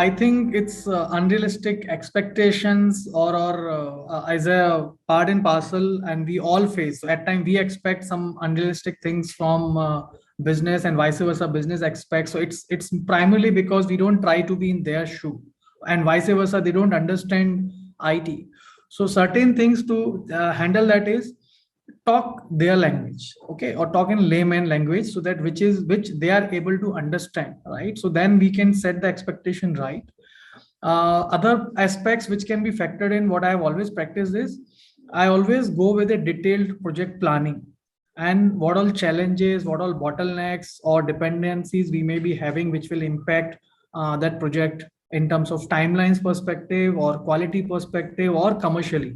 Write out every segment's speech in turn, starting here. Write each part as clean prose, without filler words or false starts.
I think it's unrealistic expectations or as a part and parcel, and we all face. So at times we expect some unrealistic things from business, and vice versa. Business expects. So it's primarily because we don't try to be in their shoe, and vice versa. They don't understand IT. So certain things to handle that is talk their language, okay, or talk in layman language, so that which they are able to understand, right? So then we can set the expectation right. Other aspects which can be factored in, what I have always practiced is I always go with a detailed project planning, and what all challenges, what all bottlenecks or dependencies we may be having, which will impact that project in terms of timelines perspective or quality perspective or commercially,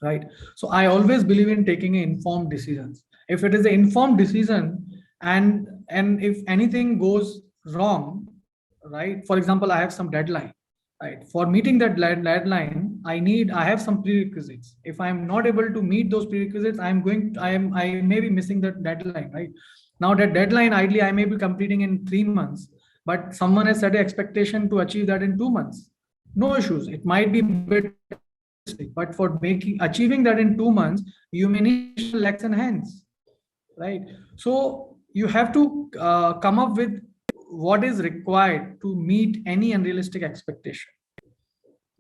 right? So I always believe in taking informed decisions. If it is an informed decision, and if anything goes wrong, right? For example, I have some deadline, right? For meeting that deadline, I have some prerequisites. If I'm not able to meet those prerequisites, I may be missing that deadline, right? Now that deadline, ideally I may be completing in 3 months, but someone has set an expectation to achieve that in 2 months. No issues, it might be a bit, but for making achieving that in 2 months, you may need legs and hands, right? So you have to come up with what is required to meet any unrealistic expectation,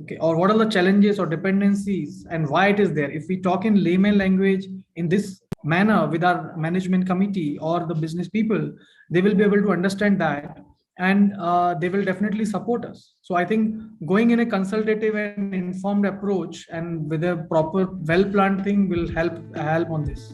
okay, or what are the challenges or dependencies and why it is there. If we talk in layman language in this manner with our management committee or the business people, they will be able to understand that, and they will definitely support us. So I think going in a consultative and informed approach and with a proper well planned thing will help on this.